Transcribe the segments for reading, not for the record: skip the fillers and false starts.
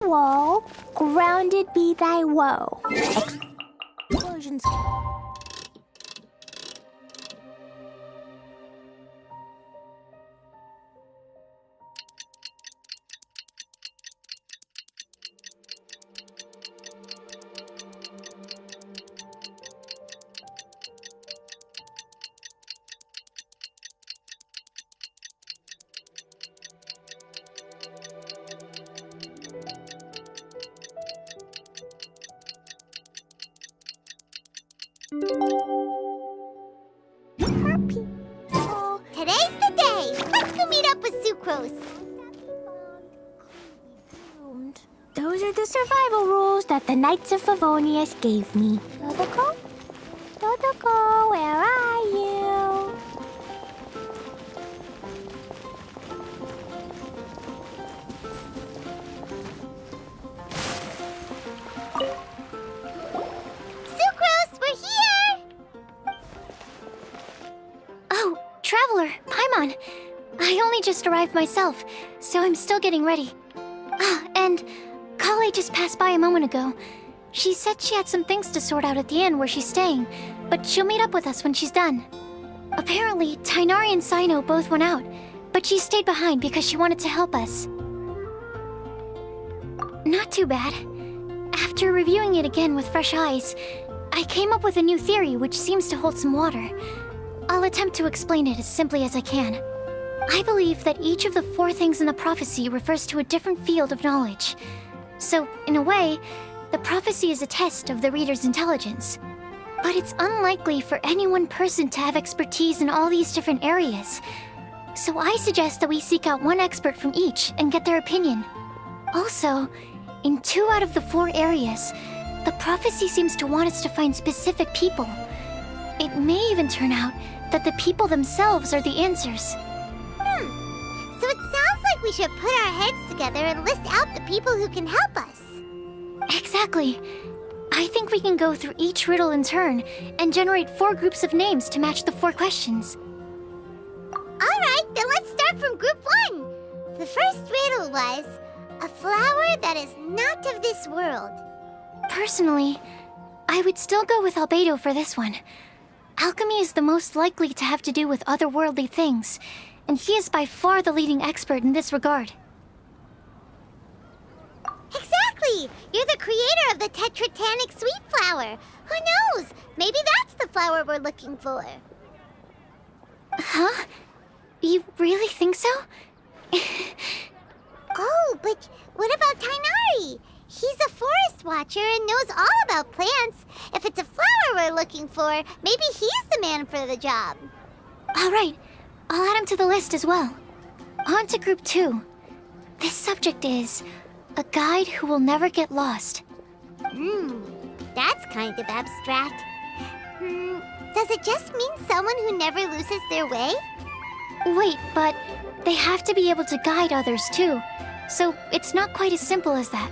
woe, grounded be thy woe. Explosions. Today's the day! Let's go meet up with Sucrose! Those are the survival rules that the Knights of Favonius gave me. Dodoko? Dodoko, where are you? Sucrose, we're here! Oh, Traveler, Paimon. I only just arrived myself, so I'm still getting ready. Ah, and Kale just passed by a moment ago. She said she had some things to sort out at the inn where she's staying, but she'll meet up with us when she's done. Apparently, Tainari and Sino both went out, but she stayed behind because she wanted to help us. Not too bad. After reviewing it again with fresh eyes, I came up with a new theory which seems to hold some water. I'll attempt to explain it as simply as I can. I believe that each of the 4 things in the prophecy refers to a different field of knowledge. So, in a way, the prophecy is a test of the reader's intelligence. But it's unlikely for any one person to have expertise in all these different areas. So I suggest that we seek out one expert from each and get their opinion. Also, in 2 out of the 4 areas, the prophecy seems to want us to find specific people. It may even turn out that the people themselves are the answers. So it sounds like we should put our heads together and list out the people who can help us. Exactly. I think we can go through each riddle in turn and generate 4 groups of names to match the 4 questions. Alright, then let's start from group 1. The first riddle was, a flower that is not of this world. Personally, I would still go with Albedo for this one. Alchemy is the most likely to have to do with otherworldly things, and he is by far the leading expert in this regard. Exactly! You're the creator of the tetratanic sweet flower. Who knows? Maybe that's the flower we're looking for. Huh? You really think so? Oh, but what about Tainari? He's a forest watcher and knows all about plants. If it's a flower we're looking for, maybe he's the man for the job. All right. I'll add him to the list as well. On to group 2. This subject is a guide who will never get lost. That's kind of abstract. Does it just mean someone who never loses their way? Wait, but they have to be able to guide others too. So it's not quite as simple as that.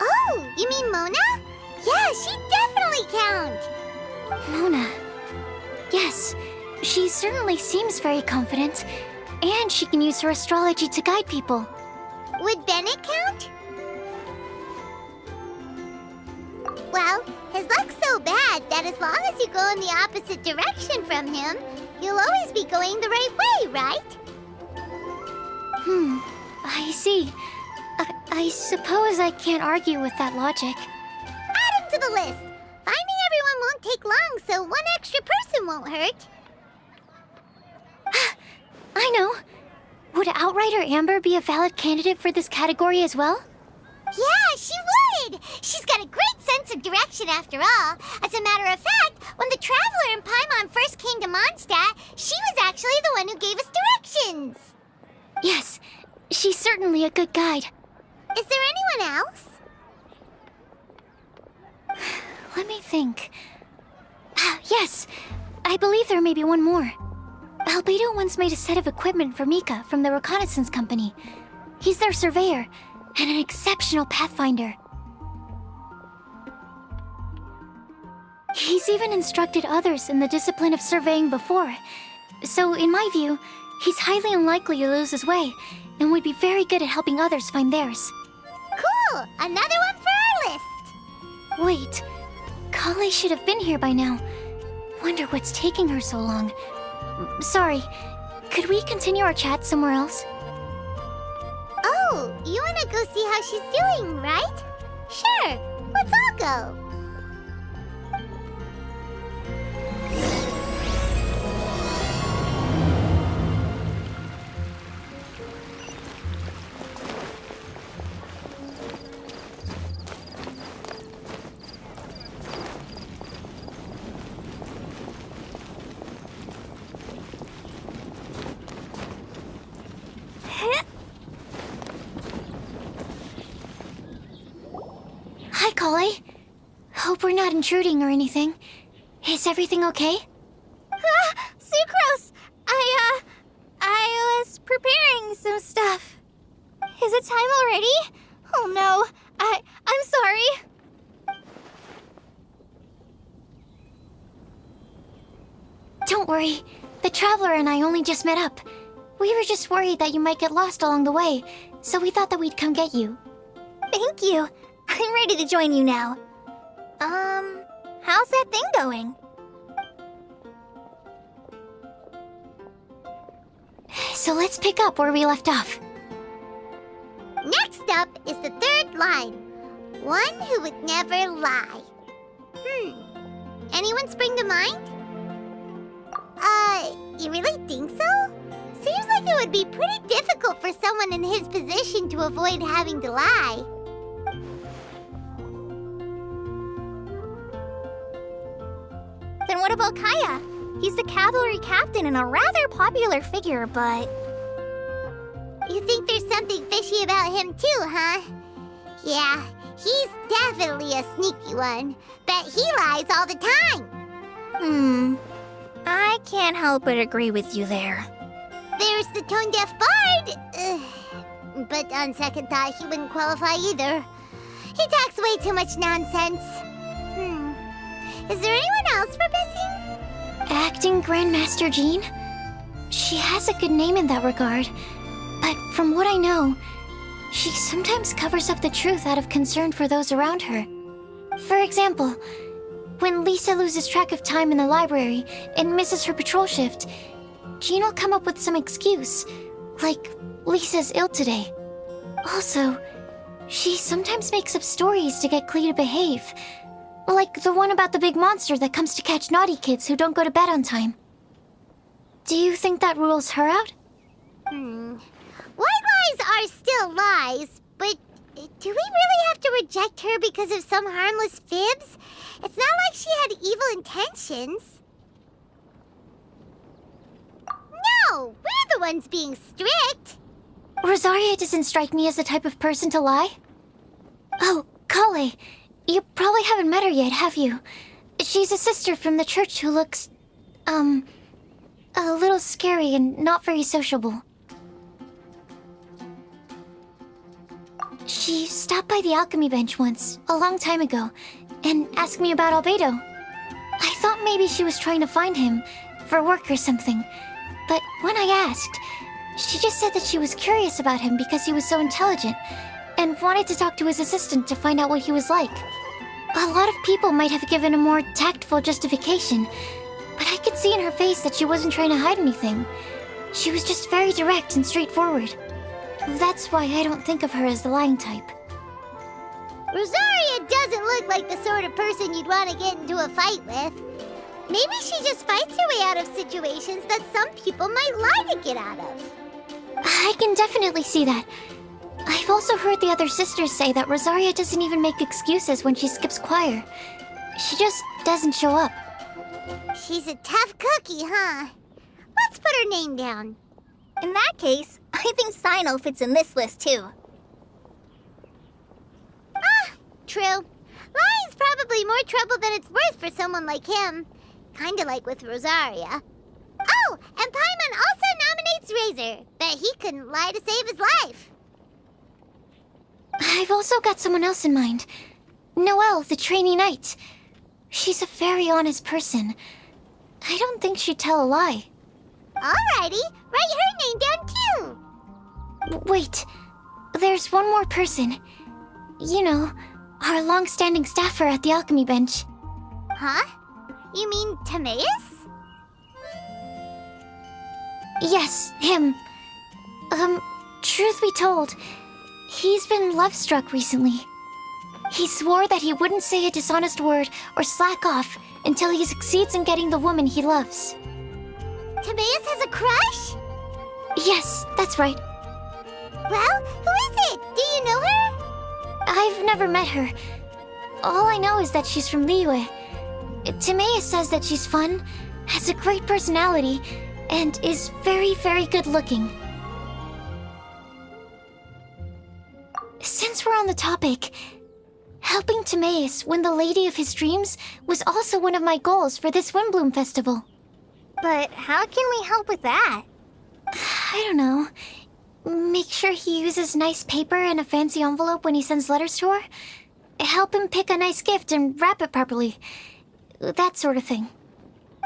Oh, you mean Mona? Yeah, she definitely counts. Mona. Yes, she certainly seems very confident, and she can use her astrology to guide people. Would Bennett count? Well, his luck's so bad that as long as you go in the opposite direction from him, you'll always be going the right way, right? I see. I suppose I can't argue with that logic. Add him to the list. Finding everyone won't take long, so one extra person won't hurt. I know. Would Outrider Amber be a valid candidate for this category as well? Yeah, she would! She's got a great sense of direction after all. As a matter of fact, when the Traveler and Paimon first came to Mondstadt, she was actually the one who gave us directions. Yes, she's certainly a good guide. Is there anyone else? Let me think. Yes, I believe there may be one more. Albedo once made a set of equipment for Mika from the reconnaissance company. He's their surveyor and an exceptional pathfinder. He's even instructed others in the discipline of surveying before. So, in my view, He's highly unlikely to lose his way, and would be very good at helping others find theirs. Cool! Another one for our list! Wait, Kale should have been here by now. Wonder what's taking her so long. Sorry, could we continue our chat somewhere else? Oh, you wanna go see how she's doing, right? Sure, let's all go. Hi, Kale. Hope we're not intruding or anything. Is everything okay? Sucrose! I was preparing some stuff. Is it time already? Oh no, I'm sorry. Don't worry. The Traveler and I only just met up. We were just worried that you might get lost along the way, so we thought that we'd come get you. Thank you. I'm ready to join you now. How's that thing going? So let's pick up where we left off. Next up is the third line. One who would never lie. Anyone spring to mind? You really think so? Seems like it would be pretty difficult for someone in his position to avoid having to lie. Then what about Kaya? He's the cavalry captain and a rather popular figure, but... You think there's something fishy about him too, huh? Yeah, he's definitely a sneaky one. Bet he lies all the time. I can't help but agree with you there. There's the tone-deaf bard. Ugh. But on second thought, he wouldn't qualify either. He talks way too much nonsense. Is there anyone else we're missing? Acting Grandmaster Jean? She has a good name in that regard, but from what I know, she sometimes covers up the truth out of concern for those around her. For example, when Lisa loses track of time in the library and misses her patrol shift, Jean will come up with some excuse, like Lisa's ill today. Also, she sometimes makes up stories to get Klee to behave, like the one about the big monster that comes to catch naughty kids who don't go to bed on time. Do you think that rules her out? White lies are still lies, but do we really have to reject her because of some harmless fibs? It's not like she had evil intentions. No, we're the ones being strict. Rosaria doesn't strike me as the type of person to lie. Oh, Kale, you probably haven't met her yet, have you? She's a sister from the church who looks, a little scary and not very sociable. She stopped by the alchemy bench once, a long time ago, and asked me about Albedo. I thought maybe she was trying to find him, for work or something. But when I asked, she just said that she was curious about him because he was so intelligent, and wanted to talk to his assistant to find out what he was like. A lot of people might have given a more tactful justification, but I could see in her face that she wasn't trying to hide anything. She was just very direct and straightforward. That's why I don't think of her as the lying type. Rosaria doesn't look like the sort of person you'd want to get into a fight with. Maybe she just fights her way out of situations that some people might lie to get out of. I can definitely see that. I've also heard the other sisters say that Rosaria doesn't even make excuses when she skips choir. She just doesn't show up. She's a tough cookie, huh? Let's put her name down. In that case, I think Sino fits in this list too. True. Lying's probably more trouble than it's worth for someone like him. Kinda like with Rosaria. Oh, and Paimon also nominates Razor. Bet he couldn't lie to save his life. I've also got someone else in mind. Noelle, the trainee knight. She's a very honest person. I don't think she'd tell a lie. Alrighty, write her name down too. Wait, there's one more person. You know, our long-standing staffer at the alchemy bench. Huh? You mean Timaeus? Yes, him. Truth be told, he's been love-struck recently. He swore that he wouldn't say a dishonest word or slack off until he succeeds in getting the woman he loves. Timaeus has a crush? Yes, that's right. Well, who is it? Do you know her? I've never met her. All I know is that she's from Liyue. Timaeus says that she's fun, has a great personality, and is very, very good-looking. Since we're on the topic, helping Timaeus win the lady of his dreams was also one of my goals for this Windbloom Festival. But how can we help with that? I don't know. Make sure he uses nice paper and a fancy envelope when he sends letters to her. Help him pick a nice gift and wrap it properly. That sort of thing.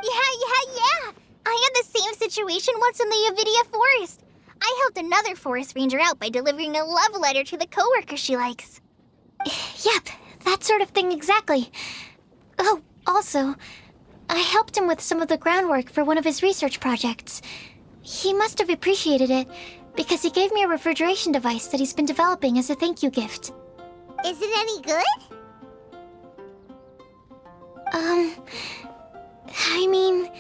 Yeah. I had the same situation once in the Avidia Forest. I helped another forest ranger out by delivering a love letter to the coworker she likes. Yep, that sort of thing exactly. Oh, also, I helped him with some of the groundwork for one of his research projects. He must have appreciated it, because he gave me a refrigeration device that he's been developing as a thank you gift. Is it any good? I mean,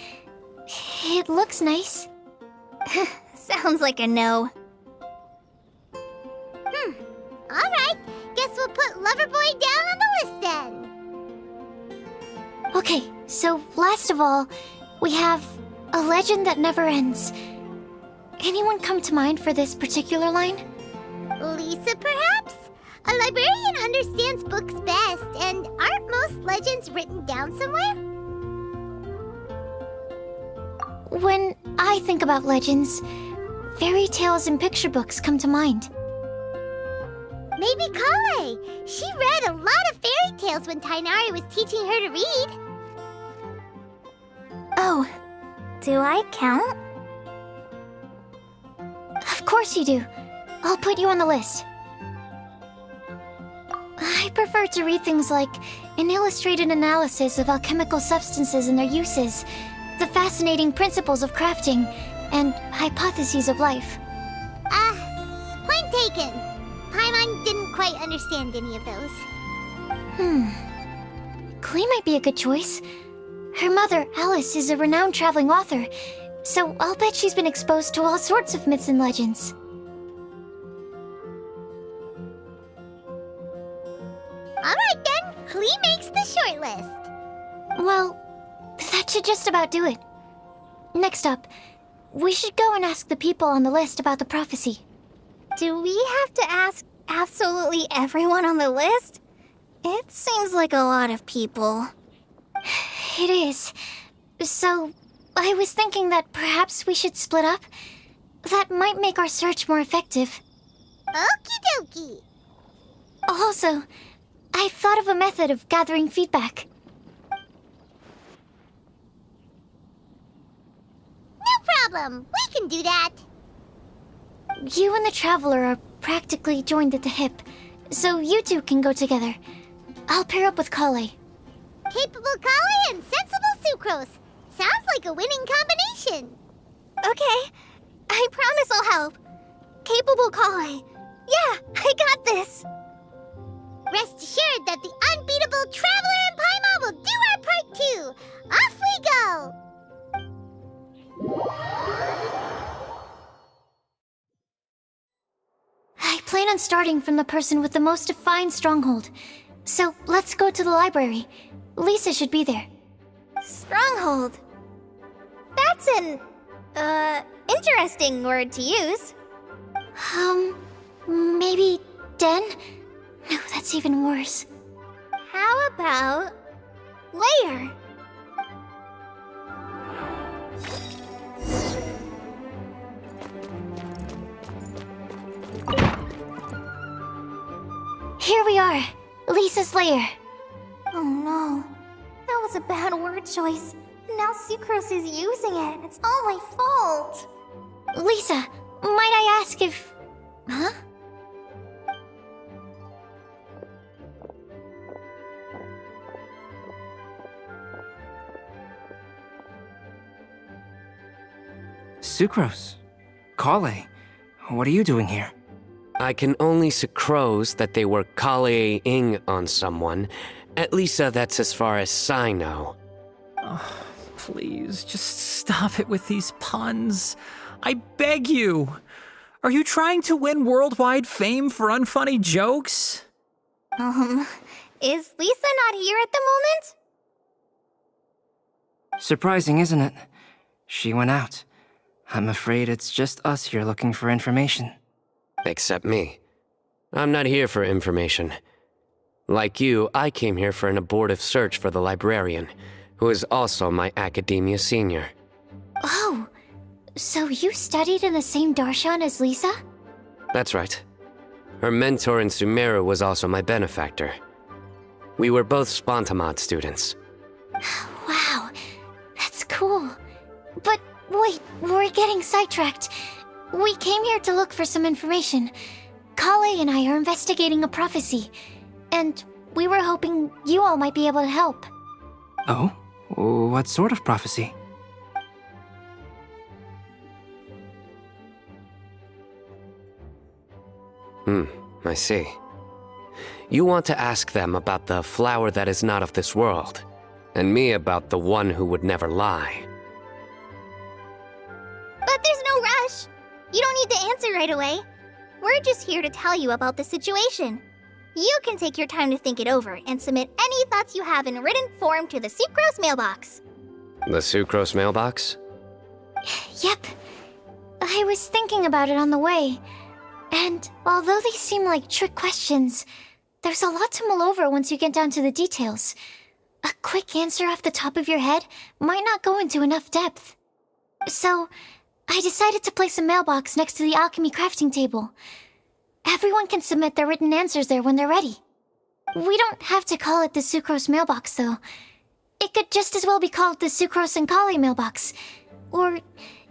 it looks nice. Sounds like a no. Alright, guess we'll put Loverboy down on the list then. Okay, so last of all, we have a legend that never ends. Anyone come to mind for this particular line? Lisa, perhaps? A librarian understands books best, and aren't most legends written down somewhere? When I think about legends, fairy tales and picture books come to mind. Maybe Kale. She read a lot of fairy tales when Tainari was teaching her to read. Oh, do I count? Of course you do. I'll put you on the list. I prefer to read things like an illustrated analysis of alchemical substances and their uses, the fascinating principles of crafting, and hypotheses of life. Point taken. Paimon didn't quite understand any of those. Klee might be a good choice. Her mother, Alice, is a renowned traveling author, so I'll bet she's been exposed to all sorts of myths and legends. Alright then, Klee makes the shortlist. Well, that should just about do it. Next up, we should go and ask the people on the list about the prophecy. Do we have to ask absolutely everyone on the list? It seems like a lot of people. It is. So, I was thinking that perhaps we should split up. That might make our search more effective. Okie dokie. Also, I've thought of a method of gathering feedback. No problem. We can do that. You and the Traveler are practically joined at the hip, so you two can go together. I'll pair up with Kale. Capable Kale and sensible Sucrose. Sounds like a winning combination. Okay, I promise I'll help. Capable Kale. Yeah, I got this. Rest assured that the unbeatable Traveler and Paimon will do our part too. Off we go! I plan on starting from the person with the most defined stronghold. So let's go to the library. Lisa should be there. Stronghold. That's an, interesting word to use. Maybe den? No, that's even worse. How about layer? Here we are, Lisa's lair. Oh no, that was a bad word choice. now Sucrose is using it. It's all my fault. Lisa, might I ask if... Huh? Sucrose. Kale. What are you doing here? I can only sucrose that they were Kale-ing on someone. At least that's as far as I know. Oh, please, just stop it with these puns. I beg you. Are you trying to win worldwide fame for unfunny jokes? Is Lisa not here at the moment? Surprising, isn't it? She went out. I'm afraid it's just us here looking for information. Except me. I'm not here for information. Like you, I came here for an abortive search for the librarian, who is also my academia senior. Oh, so you studied in the same darshan as Lisa? That's right. Her mentor in Sumeru was also my benefactor. We were both Spontamod students. Wow, that's cool. But wait, we're getting sidetracked. We came here to look for some information. Kale and I are investigating a prophecy, and we were hoping you all might be able to help. Oh? What sort of prophecy? I see. You want to ask them about the flower that is not of this world, and me about the one who would never lie. But there's no rush. You don't need to answer right away. We're just here to tell you about the situation. You can take your time to think it over and submit any thoughts you have in written form to the Sucrose mailbox. The Sucrose mailbox? Yep. I was thinking about it on the way. And although they seem like trick questions, there's a lot to mull over once you get down to the details. A quick answer off the top of your head might not go into enough depth. So, I decided to place a mailbox next to the alchemy crafting table. Everyone can submit their written answers there when they're ready. We don't have to call it the Sucrose mailbox, though. It could just as well be called the Sucrose and Kale mailbox. Or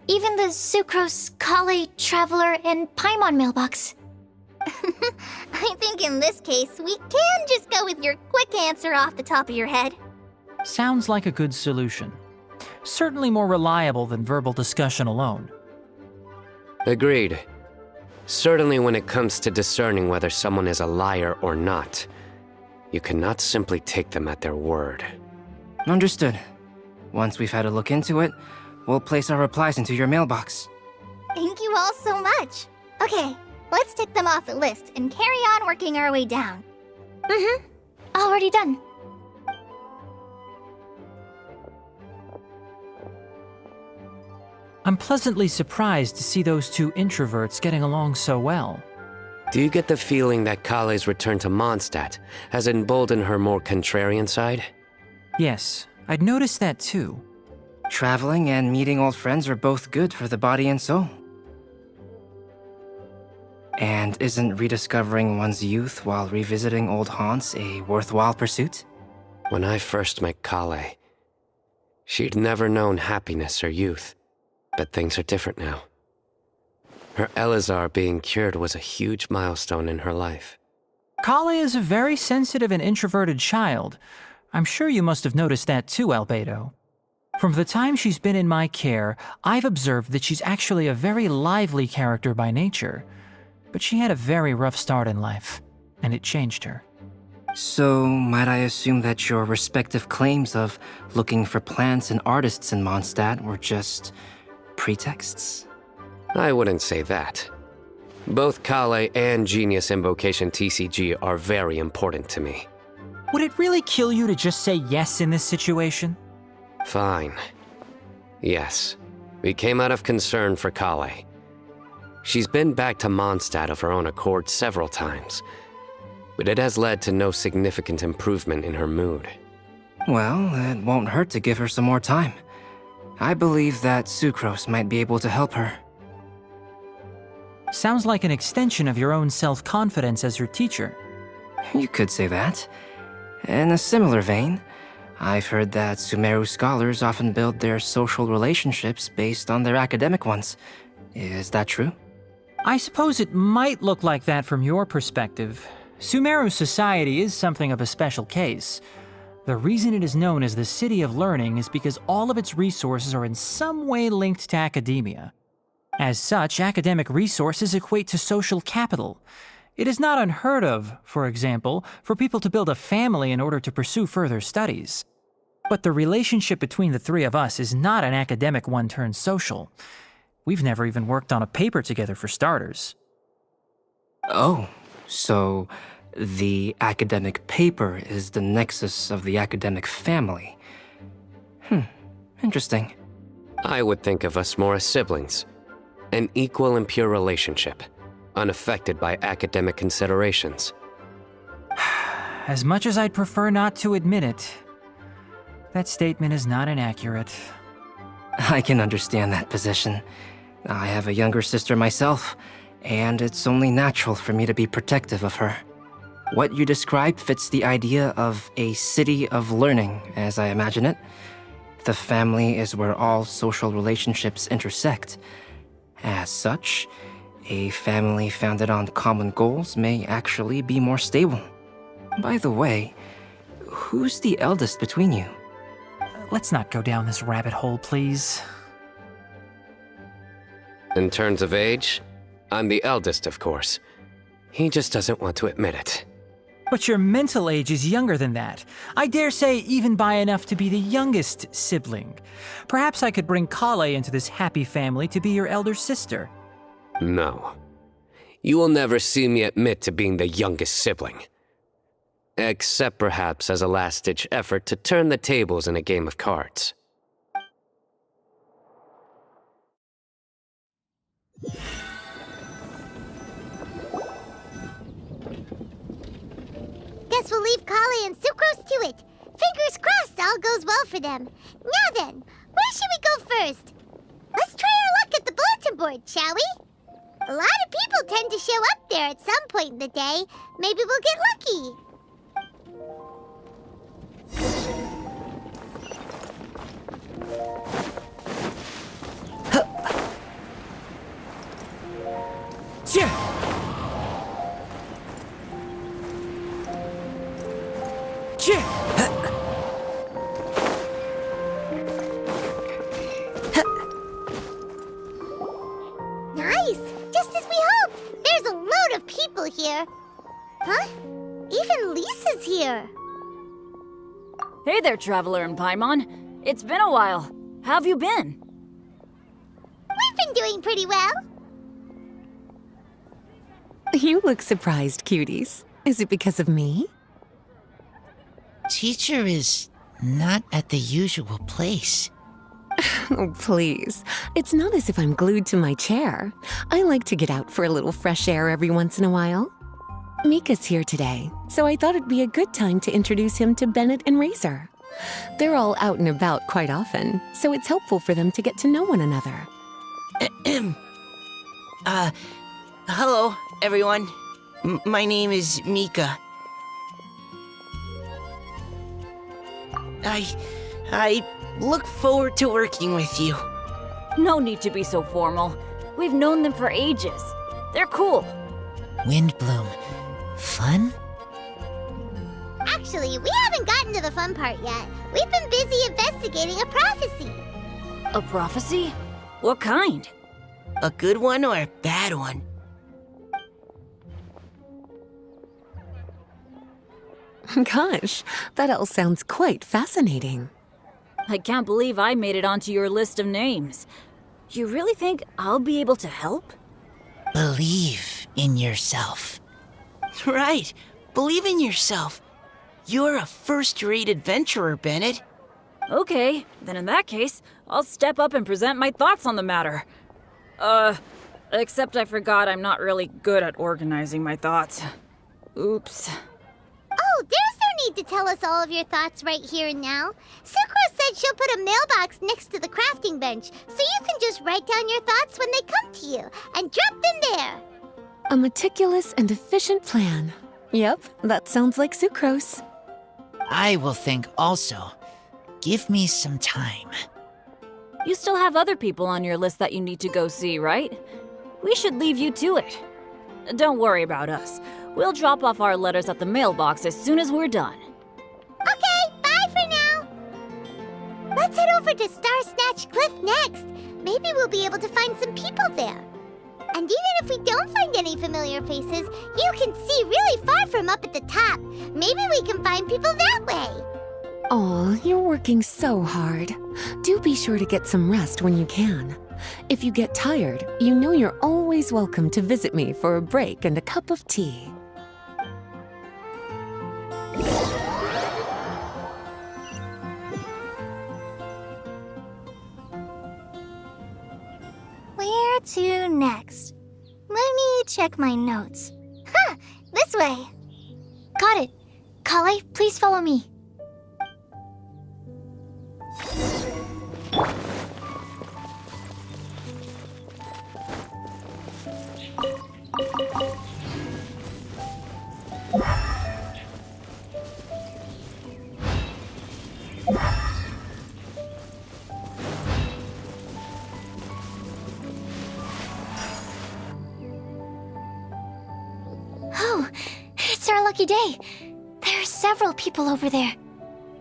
even the Sucrose, Kale, Traveler, and Paimon mailbox. I think in this case, we can just go with your quick answer off the top of your head. Sounds like a good solution. Certainly more reliable than verbal discussion alone. Agreed. Certainly when it comes to discerning whether someone is a liar or not, you cannot simply take them at their word. Understood. Once we've had a look into it, we'll place our replies into your mailbox. Thank you all so much. Okay, let's tick them off the list and carry on working our way down. Already done. I'm pleasantly surprised to see those two introverts getting along so well. Do you get the feeling that Kale's return to Mondstadt has emboldened her more contrarian side? Yes, I'd noticed that too. Traveling and meeting old friends are both good for the body and soul. And isn't rediscovering one's youth while revisiting old haunts a worthwhile pursuit? When I first met Kale, she'd never known happiness or youth. But things are different now. Her Elazar being cured was a huge milestone in her life. Kale is a very sensitive and introverted child. I'm sure you must have noticed that too, Albedo. From the time she's been in my care, I've observed that she's actually a very lively character by nature. But she had a very rough start in life, and it changed her. So, might I assume that your respective claims of looking for plants and artists in Mondstadt were just pretexts? I wouldn't say that. Both Kale and Genius Invocation TCG are very important to me. Would it really kill you to just say yes in this situation? Fine. Yes, we came out of concern for Kale. She's been back to Mondstadt of her own accord several times, but it has led to no significant improvement in her mood. Well, it won't hurt to give her some more time. I believe that Sucrose might be able to help her. Sounds like an extension of your own self-confidence as your teacher. You could say that. In a similar vein, I've heard that Sumeru scholars often build their social relationships based on their academic ones. Is that true? I suppose it might look like that from your perspective. Sumeru society is something of a special case. The reason it is known as the City of Learning is because all of its resources are in some way linked to academia. As such, academic resources equate to social capital. It is not unheard of, for example, for people to build a family in order to pursue further studies. But the relationship between the three of us is not an academic one turned social. We've never even worked on a paper together for starters. Oh, so the academic paper is the nexus of the academic family. Interesting. I would think of us more as siblings. An equal and pure relationship, unaffected by academic considerations. As much as I'd prefer not to admit it, that statement is not inaccurate. I can understand that position. I have a younger sister myself, and it's only natural for me to be protective of her. What you describe fits the idea of a city of learning, as I imagine it. The family is where all social relationships intersect. As such, a family founded on common goals may actually be more stable. By the way, who's the eldest between you? Let's not go down this rabbit hole, please. In terms of age, I'm the eldest, of course. He just doesn't want to admit it. But your mental age is younger than that. I dare say even by enough to be the youngest sibling. Perhaps I could bring Kale into this happy family to be your elder sister. No. You will never see me admit to being the youngest sibling. Except perhaps as a last-ditch effort to turn the tables in a game of cards. Guess we'll leave Kale and Sucrose to it. Fingers crossed all goes well for them. Now then, where should we go first? Let's try our luck at the bulletin board, shall we? A lot of people tend to show up there at some point in the day. Maybe we'll get lucky. Nice! Just as we hoped! There's a load of people here. Huh? Even Lisa's here. Hey there, Traveler and Paimon. It's been a while. How have you been? We've been doing pretty well. You look surprised, cuties. Is it because of me? Teacher is not at the usual place. Oh, please. It's not as if I'm glued to my chair. I like to get out for a little fresh air every once in a while. Mika's here today, so I thought it'd be a good time to introduce him to Bennett and Razor. They're all out and about quite often, so it's helpful for them to get to know one another. Hello, everyone. My name is Mika. I look forward to working with you. No need to be so formal. We've known them for ages. They're cool. Windbloom. Fun? Actually, we haven't gotten to the fun part yet. We've been busy investigating a prophecy. A prophecy? What kind? A good one or a bad one? Gosh, that all sounds quite fascinating. I can't believe I made it onto your list of names. You really think I'll be able to help? Believe in yourself. Right. Believe in yourself. You're a first-rate adventurer, Bennett. Okay, then in that case, I'll step up and present my thoughts on the matter. Except I forgot I'm not really good at organizing my thoughts. Oops. Oh, there's no need to tell us all of your thoughts right here and now. Sucrose said she'll put a mailbox next to the crafting bench, so you can just write down your thoughts when they come to you, and drop them there. A meticulous and efficient plan. Yep, that sounds like Sucrose. I will think also. Give me some time. You still have other people on your list that you need to go see, right? We should leave you to it. Don't worry about us. We'll drop off our letters at the mailbox as soon as we're done. Okay, bye for now. Let's head over to Star Snatch Cliff next. Maybe we'll be able to find some people there. And even if we don't find any familiar faces, you can see really far from up at the top. Maybe we can find people that way. Aw, you're working so hard. Do be sure to get some rest when you can. If you get tired, you know you're always welcome to visit me for a break and a cup of tea. Where to next? Let me check my notes. Huh, this way. Got it. Kale, please follow me. Oh, it's our lucky day. There are several people over there.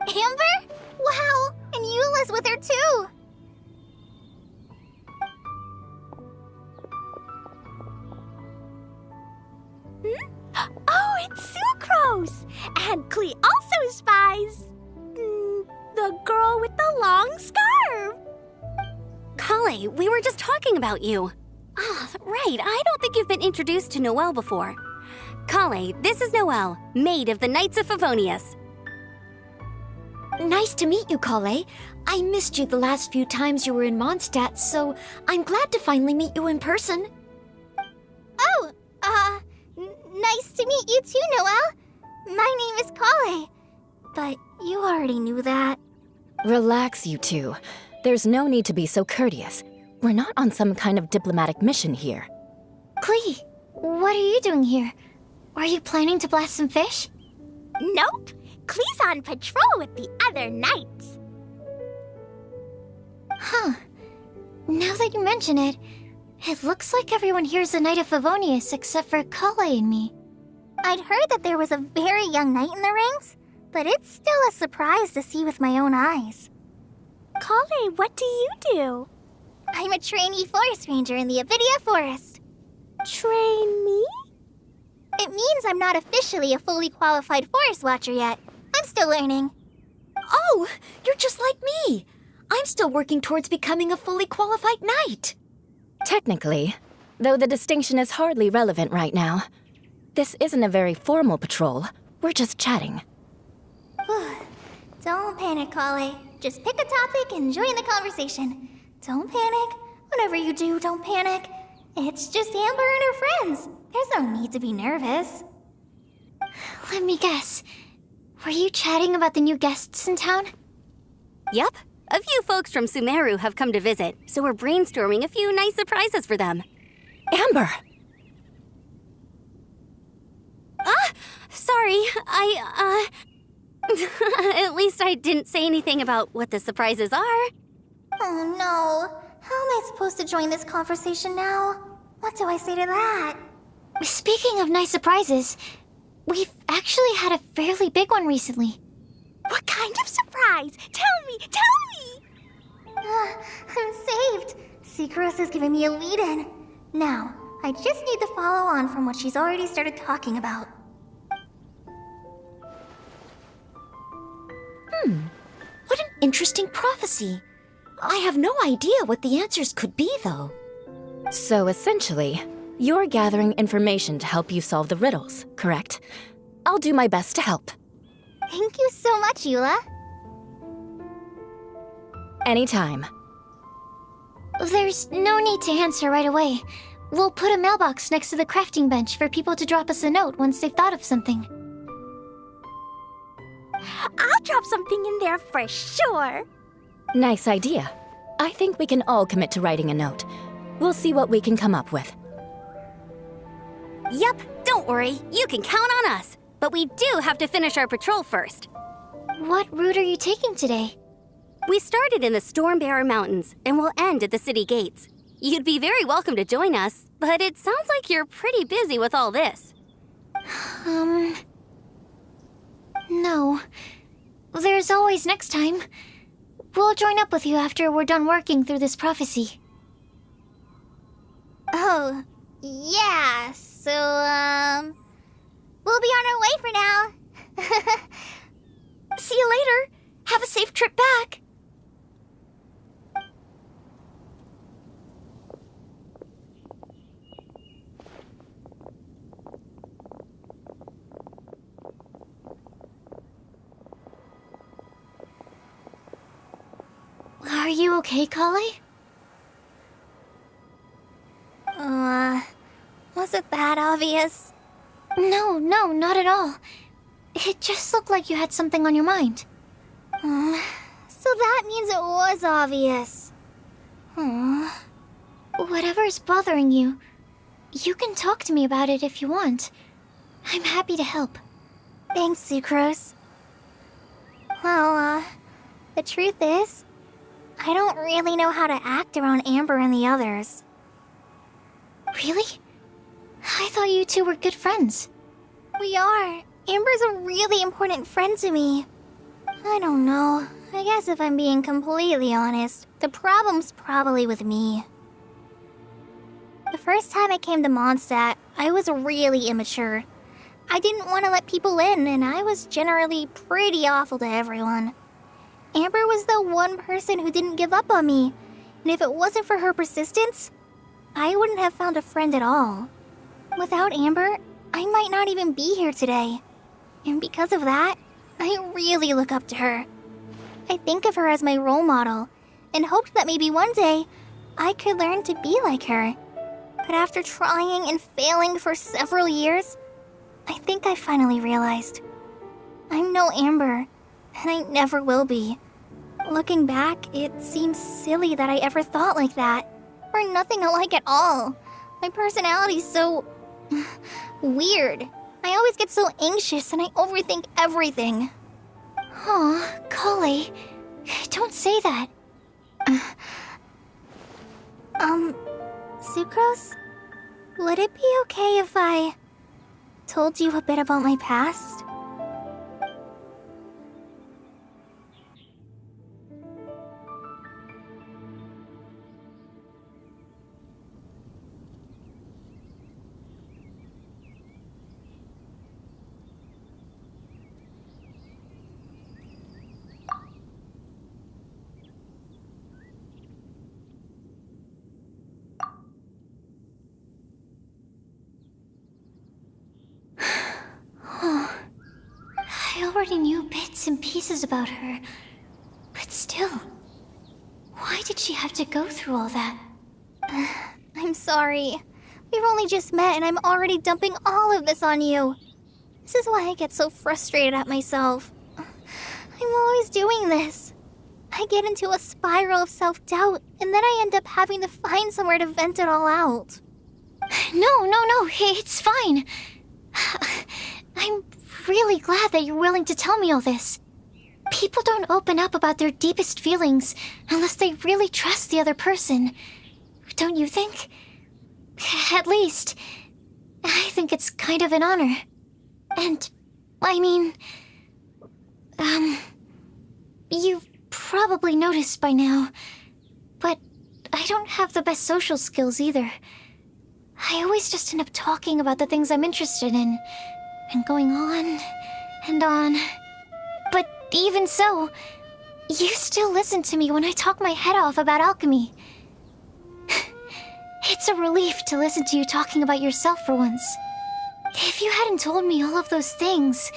Amber? Wow, and Eula's with her too. Oh, it's Sucrose! And Klee also spies the girl with the long scarf. Kale, we were just talking about you. Ah, right, I don't think you've been introduced to Noelle before. Kale, this is Noelle, maid of the Knights of Favonius. Nice to meet you, Kale. I missed you the last few times you were in Mondstadt, so I'm glad to finally meet you in person. Oh, nice to meet you too, Noelle. My name is Kale. But you already knew that. Relax, you two. There's no need to be so courteous. We're not on some kind of diplomatic mission here. Klee, what are you doing here? Are you planning to blast some fish? Nope. Klee's on patrol with the other knights. Huh. Now that you mention it, it looks like everyone here is a Knight of Favonius except for Kale and me. I'd heard that there was a very young knight in the ranks, but it's still a surprise to see with my own eyes. Kale, what do you do? I'm a trainee forest ranger in the Avidia Forest. Trainee? It means I'm not officially a fully qualified forest watcher yet. I'm still learning. Oh, you're just like me. I'm still working towards becoming a fully qualified knight. Technically, though the distinction is hardly relevant right now. This isn't a very formal patrol. We're just chatting. Don't panic, Kale. Just pick a topic and join the conversation. Don't panic. Whatever you do, don't panic. It's just Amber and her friends. There's no need to be nervous. Let me guess. Were you chatting about the new guests in town? Yup. A few folks from Sumeru have come to visit, so we're brainstorming a few nice surprises for them. Amber! Sorry, At least I didn't say anything about what the surprises are. Oh no. How am I supposed to join this conversation now? What do I say to that? Speaking of nice surprises, we've actually had a fairly big one recently. What kind of surprise? Tell me! I'm saved. Sucrose is giving me a lead-in. Now, I just need to follow on from what she's already started talking about. What an interesting prophecy. I have no idea what the answers could be, though. So essentially, you're gathering information to help you solve the riddles, correct? I'll do my best to help. Thank you so much, Eula. Anytime. There's no need to answer right away. We'll put a mailbox next to the crafting bench for people to drop us a note once they've thought of something. I'll drop something in there for sure. Nice idea. I think we can all commit to writing a note. We'll see what we can come up with. Yup, don't worry. You can count on us. But we do have to finish our patrol first. What route are you taking today? We started in the Stormbearer Mountains and will end at the city gates. You'd be very welcome to join us, but it sounds like you're pretty busy with all this. No. There's always next time. We'll join up with you after we're done working through this prophecy. Oh, yeah, so, we'll be on our way for now. See you later. Have a safe trip back. Are you okay, Kale? Was it that obvious? No, not at all. It just looked like you had something on your mind. So that means it was obvious. Whatever's bothering you, you can talk to me about it if you want. I'm happy to help. Thanks, Sucrose. Well, the truth is, I don't really know how to act around Amber and the others. Really? I thought you two were good friends. We are. Amber's a really important friend to me. I don't know. I guess if I'm being completely honest, the problem's probably with me. The first time I came to Mondstadt, I was really immature. I didn't want to let people in, and I was generally pretty awful to everyone. Amber was the one person who didn't give up on me, and if it wasn't for her persistence, I wouldn't have found a friend at all. Without Amber, I might not even be here today. And because of that, I really look up to her. I think of her as my role model, and hoped that maybe one day, I could learn to be like her. But after trying and failing for several years, I think I finally realized. I'm no Amber, and I never will be. Looking back, it seems silly that I ever thought like that. We're nothing alike at all. My personality's so... weird. I always get so anxious and I overthink everything. Aw, Kale, don't say that. Sucrose? Would it be okay if I told you a bit about my past? I already knew bits and pieces about her, but still, why did she have to go through all that? I'm sorry. We've only just met and I'm already dumping all of this on you. This is why I get so frustrated at myself. I'm always doing this. I get into a spiral of self-doubt, and then I end up having to find somewhere to vent it all out. No, it's fine. I'm really glad that you're willing to tell me all this. People don't open up about their deepest feelings unless they really trust the other person. Don't you think? At least, I think it's kind of an honor. And, I mean... you've probably noticed by now, but I don't have the best social skills either. I always just end up talking about the things I'm interested in, and going on and on. But even so, you still listen to me when I talk my head off about alchemy. It's a relief to listen to you talking about yourself for once. If you hadn't told me all of those things,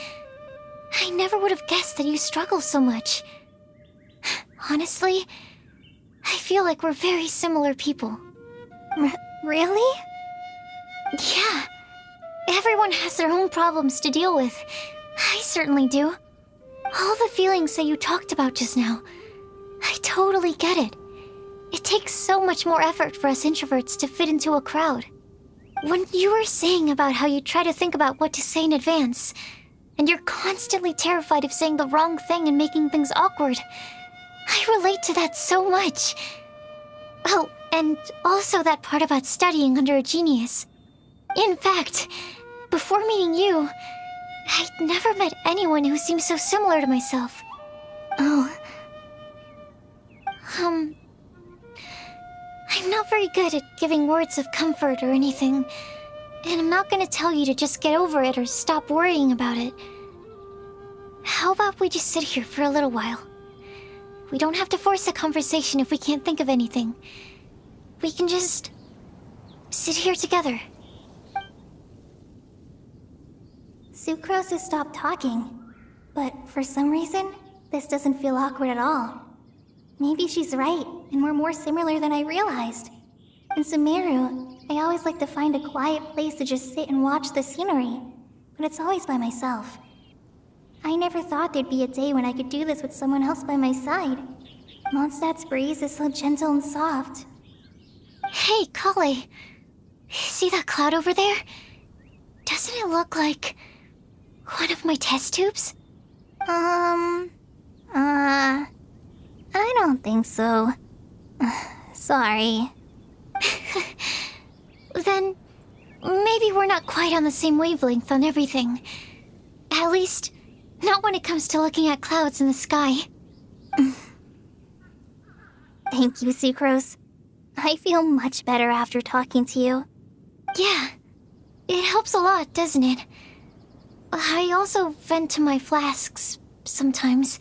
I never would have guessed that you struggle so much. Honestly, I feel like we're very similar people. Really? Yeah. Everyone has their own problems to deal with. I certainly do. All the feelings that you talked about just now, I totally get it. It takes so much more effort for us introverts to fit into a crowd. When you were saying about how you try to think about what to say in advance, and you're constantly terrified of saying the wrong thing and making things awkward, I relate to that so much. Oh, and also that part about studying under a genius. In fact, before meeting you, I'd never met anyone who seemed so similar to myself. Oh. I'm not very good at giving words of comfort or anything, and I'm not gonna tell you to just get over it or stop worrying about it. How about we just sit here for a little while? We don't have to force a conversation if we can't think of anything. We can just sit here together. Sucrose has stopped talking, but for some reason, this doesn't feel awkward at all. Maybe she's right, and we're more similar than I realized. In Sumeru, I always like to find a quiet place to just sit and watch the scenery, but it's always by myself. I never thought there'd be a day when I could do this with someone else by my side. Mondstadt's breeze is so gentle and soft. Hey, Kale. See that cloud over there? Doesn't it look like one of my test tubes? I don't think so. Sorry. Then, maybe we're not quite on the same wavelength on everything. At least, not when it comes to looking at clouds in the sky. Thank you, Sucrose. I feel much better after talking to you. Yeah, it helps a lot, doesn't it? I also vent to my flasks sometimes.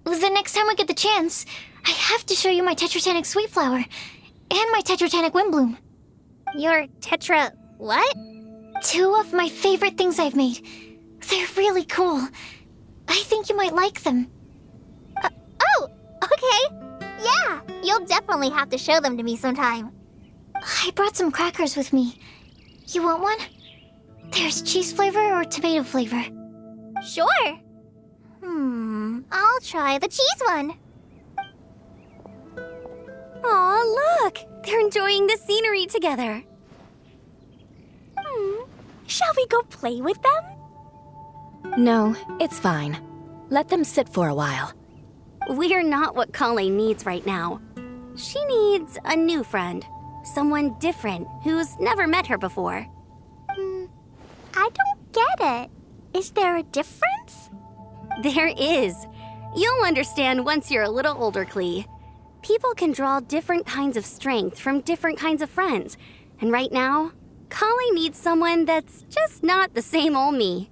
The next time I get the chance, I have to show you my Tetratanic Sweet Flower and my Tetratanic Windbloom. Your Tetra... what? 2 of my favorite things I've made. They're really cool. I think you might like them. Oh, okay. Yeah, you'll definitely have to show them to me sometime. I brought some crackers with me. You want one? There's cheese flavor or tomato flavor. Sure. I'll try the cheese one. Aw, look! They're enjoying the scenery together. Shall we go play with them? No, it's fine. Let them sit for a while. We're not what Kale needs right now. She needs a new friend. Someone different who's never met her before. I don't get it. Is there a difference? There is. You'll understand once you're a little older, Klee. People can draw different kinds of strength from different kinds of friends. And right now, Kale needs someone that's just not the same old me.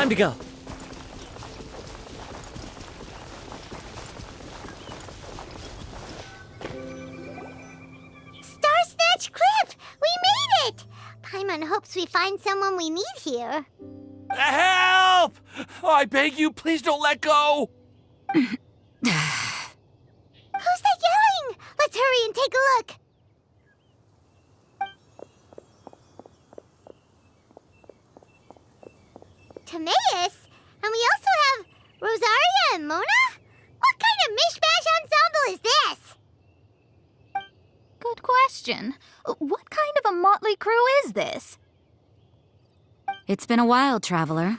Time to go. Star Snatch Cliff! We made it! Paimon hopes we find someone we need here. Help! Oh, I beg you, please don't let go! Who's that yelling? Let's hurry and take a look. Timaeus? And we also have Rosaria and Mona? What kind of mishmash ensemble is this? Good question. What kind of a motley crew is this? It's been a while, Traveler.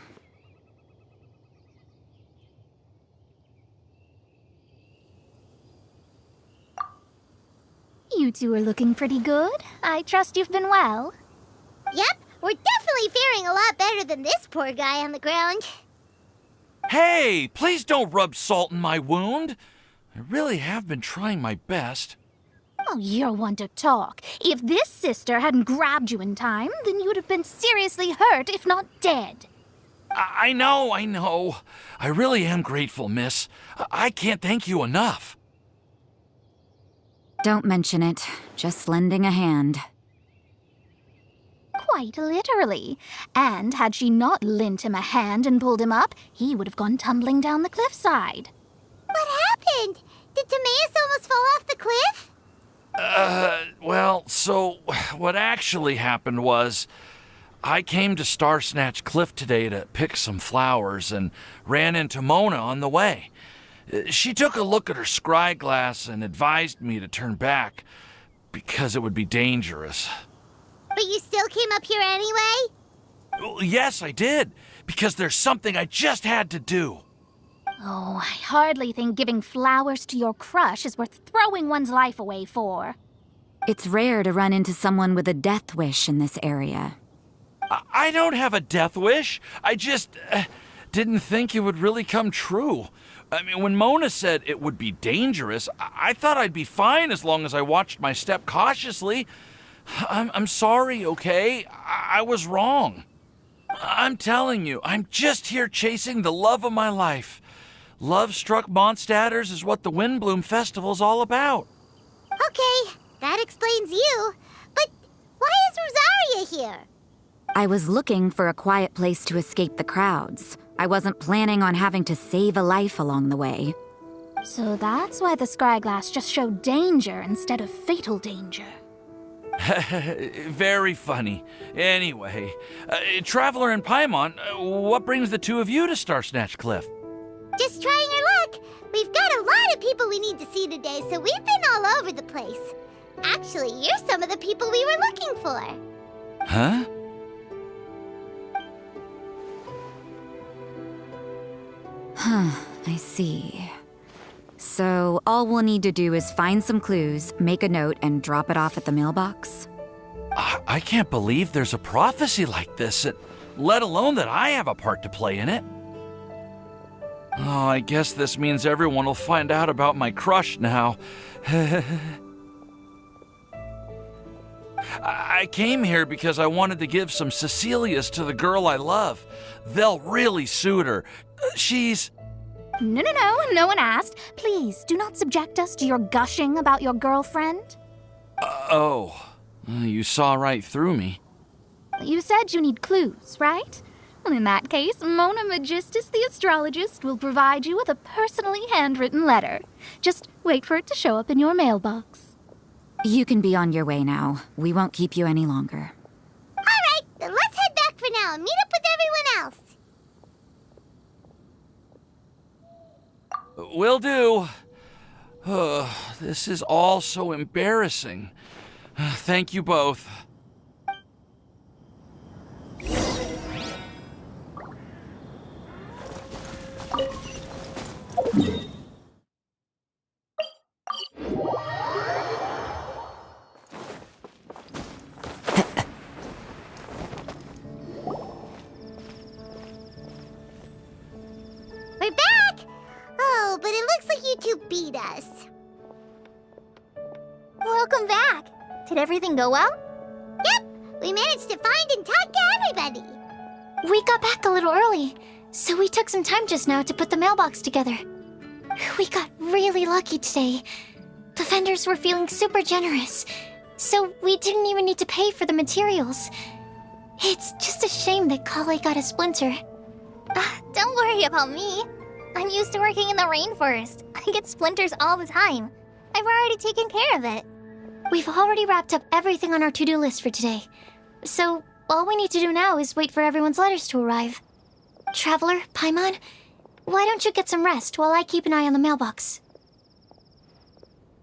You two are looking pretty good. I trust you've been well. Yep, we're definitely faring a lot better than this poor guy on the ground. Hey, please don't rub salt in my wound. I really have been trying my best. Oh, you're one to talk. If this sister hadn't grabbed you in time, then you'd have been seriously hurt, if not dead. I know. I really am grateful, miss. I can't thank you enough. Don't mention it. Just lending a hand. Quite literally. And had she not lent him a hand and pulled him up, he would have gone tumbling down the cliffside. What happened? Did Timaeus almost fall off the cliff? Well, so what actually happened was I came to Star Snatch Cliff today to pick some flowers and ran into Mona on the way. She took a look at her scry glass and advised me to turn back because it would be dangerous. But you still came up here anyway? Well, yes, I did, because there's something I just had to do. Oh, I hardly think giving flowers to your crush is worth throwing one's life away for. It's rare to run into someone with a death wish in this area. I don't have a death wish. I just didn't think it would really come true. I mean, when Mona said it would be dangerous, I thought I'd be fine as long as I watched my step cautiously. I'm sorry, okay? I was wrong. I'm telling you, I'm just here chasing the love of my life. Love-struck Mondstadters is what the Windbloom Festival's all about. Okay, that explains you. But why is Rosaria here? I was looking for a quiet place to escape the crowds. I wasn't planning on having to save a life along the way. So that's why the scryglass just showed danger instead of fatal danger. Very funny. Anyway, Traveler and Paimon, what brings the two of you to Star Snatch Cliff? Just trying our luck. We've got a lot of people we need to see today, so we've been all over the place. Actually, you're some of the people we were looking for. Huh? I see. So all we'll need to do is find some clues, make a note, and drop it off at the mailbox? I can't believe there's a prophecy like this, let alone that I have a part to play in it. Oh, I guess this means everyone will find out about my crush now. I came here because I wanted to give some Cecilias to the girl I love. They'll really suit her. She's... No one asked. Please, do not subject us to your gushing about your girlfriend. You saw right through me. You said you need clues, right? Well, in that case, Mona Magistus the astrologist will provide you with a personally handwritten letter. Just wait for it to show up in your mailbox. You can be on your way now. We won't keep you any longer. All right, then let's head back for now and meet up with everyone else. Will do. This is all so embarrassing. Thank you both. We're back! Oh, but it looks like you two beat us. Welcome back. Did everything go well? Yep, we managed to find and talk to everybody. We got back a little early. So we took some time just now to put the mailbox together. We got really lucky today. The vendors were feeling super generous, so we didn't even need to pay for the materials. It's just a shame that Kale got a splinter. Don't worry about me. I'm used to working in the rainforest. I get splinters all the time. I've already taken care of it. We've already wrapped up everything on our to-do list for today. So, all we need to do now is wait for everyone's letters to arrive. Traveler, Paimon, why don't you get some rest while I keep an eye on the mailbox?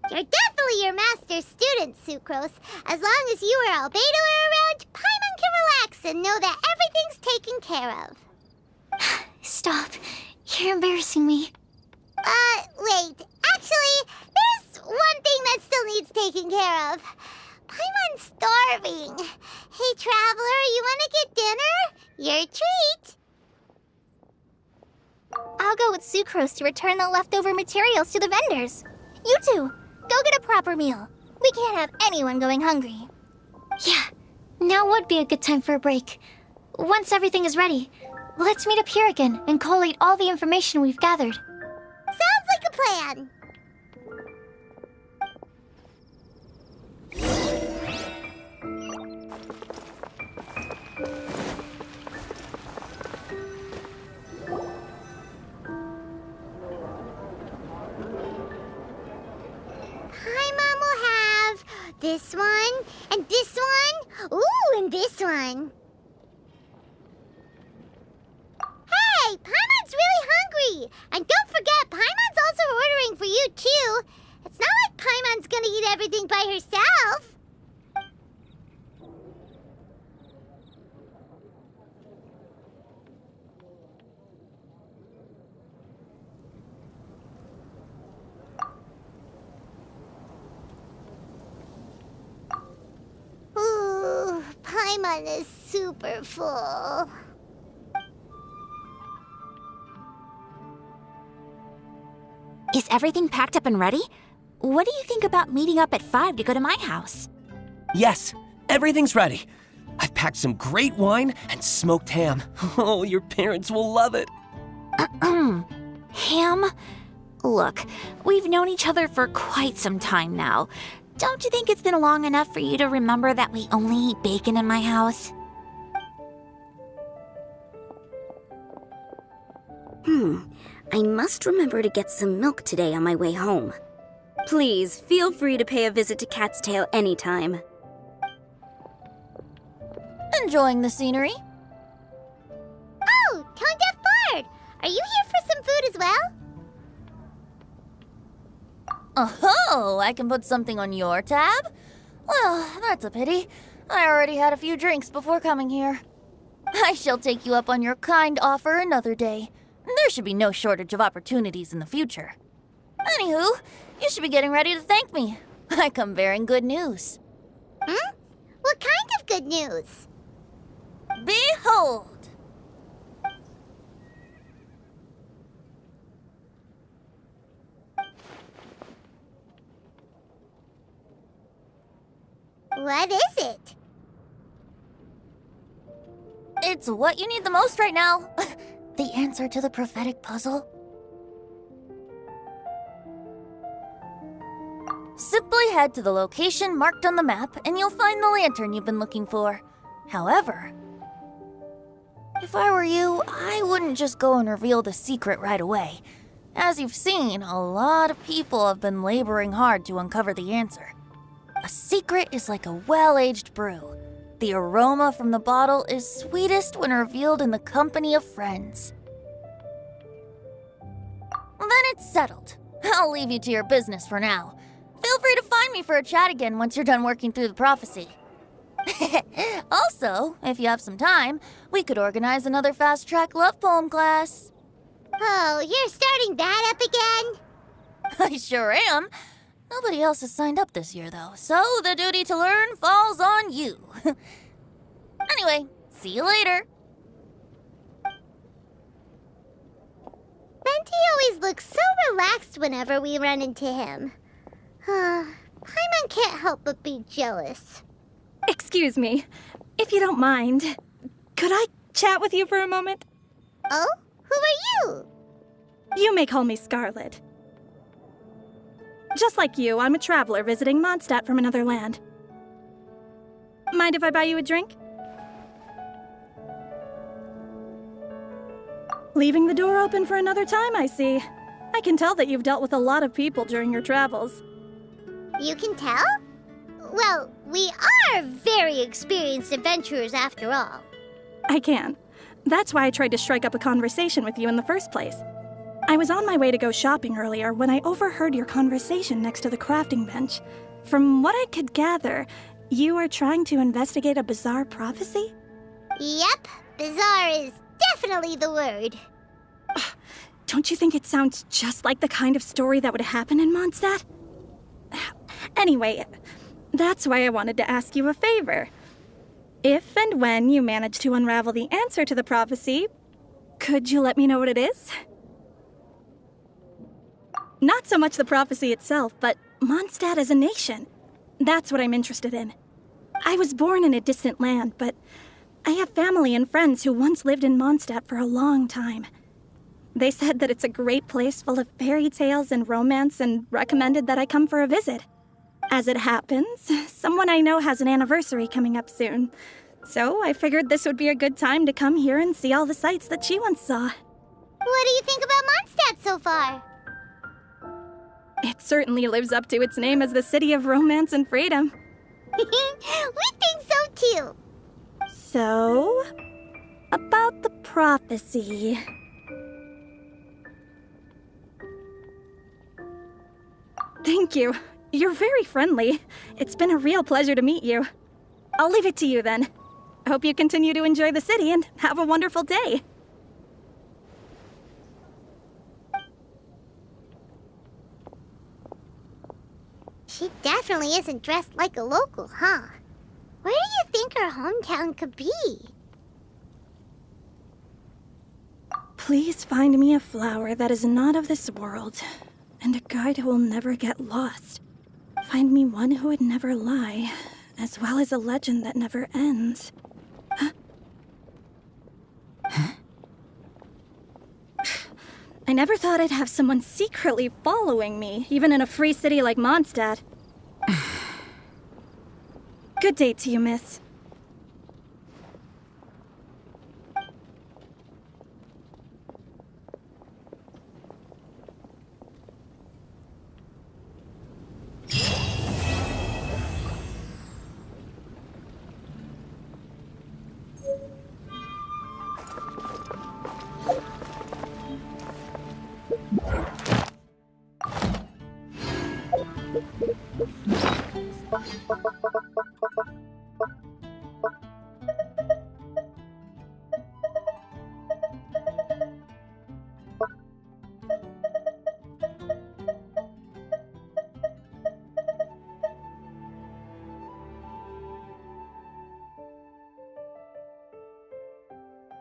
You're definitely your master's student, Sucrose. As long as you or Albedo are around, Paimon can relax and know that everything's taken care of. Stop. You're embarrassing me. Wait. Actually, there's one thing that still needs taking care of. Paimon's starving. Hey, Traveler, you want to get dinner? Your treat. I'll go with Sucrose to return the leftover materials to the vendors. You two, go get a proper meal. We can't have anyone going hungry. Yeah, now would be a good time for a break. Once everything is ready, let's meet up here again and collate all the information we've gathered. Sounds like a plan. Paimon will have this one, and this one, ooh, and this one. Hey, Paimon's really hungry! And don't forget, Paimon's also ordering for you, too. It's not like Paimon's gonna eat everything by herself. Ooh, Paimon is super full. Is everything packed up and ready? What do you think about meeting up at 5 to go to my house? Yes, everything's ready. I've packed some great wine and smoked ham. Oh, your parents will love it. Ham? Look, we've known each other for quite some time now. Don't you think it's been long enough for you to remember that we only eat bacon in my house? I must remember to get some milk today on my way home. Please, feel free to pay a visit to Cat's Tail anytime. Enjoying the scenery? Oh, Tone Deaf Bard! Are you here for some food as well? Oh, I can put something on your tab? Well, that's a pity. I already had a few drinks before coming here. I shall take you up on your kind offer another day. There should be no shortage of opportunities in the future. Anywho, you should be getting ready to thank me. I come bearing good news. What kind of good news? Behold! What is it? It's what you need the most right now. The answer to the prophetic puzzle. Simply head to the location marked on the map and you'll find the lantern you've been looking for. However, if I were you, I wouldn't just go and reveal the secret right away. As you've seen, a lot of people have been laboring hard to uncover the answer. A secret is like a well-aged brew. The aroma from the bottle is sweetest when revealed in the company of friends. Then it's settled. I'll leave you to your business for now. Feel free to find me for a chat again once you're done working through the prophecy. Also, if you have some time, we could organize another fast-track love poem class. Oh, you're starting that up again? I sure am. Nobody else has signed up this year, though, so the duty to learn falls on you. Anyway, see you later. Venti always looks so relaxed whenever we run into him. Paimon can't help but be jealous. Excuse me, if you don't mind, could I chat with you for a moment? Oh? Who are you? You may call me Scarlet. Just like you, I'm a traveler visiting Mondstadt from another land. Mind if I buy you a drink? Leaving the door open for another time, I see. I can tell that you've dealt with a lot of people during your travels. You can tell? Well, we are very experienced adventurers after all. I can. That's why I tried to strike up a conversation with you in the first place. I was on my way to go shopping earlier when I overheard your conversation next to the crafting bench. From what I could gather, you are trying to investigate a bizarre prophecy? Yep, bizarre is definitely the word. Don't you think it sounds just like the kind of story that would happen in Mondstadt? Anyway, that's why I wanted to ask you a favor. If and when you manage to unravel the answer to the prophecy, could you let me know what it is? Not so much the prophecy itself, but Mondstadt as a nation. That's what I'm interested in. I was born in a distant land, but I have family and friends who once lived in Mondstadt for a long time. They said that it's a great place full of fairy tales and romance and recommended that I come for a visit. As it happens, someone I know has an anniversary coming up soon. So I figured this would be a good time to come here and see all the sights that she once saw. What do you think about Mondstadt so far? It certainly lives up to its name as the city of romance and freedom. We think so too. So, about the prophecy. Thank you. You're very friendly. It's been a real pleasure to meet you. I'll leave it to you then. I hope you continue to enjoy the city and have a wonderful day. She definitely isn't dressed like a local, huh? Where do you think her hometown could be? Please find me a flower that is not of this world, and a guide who will never get lost. Find me one who would never lie, as well as a legend that never ends. Huh? I never thought I'd have someone secretly following me, even in a free city like Mondstadt. Good day to you, miss.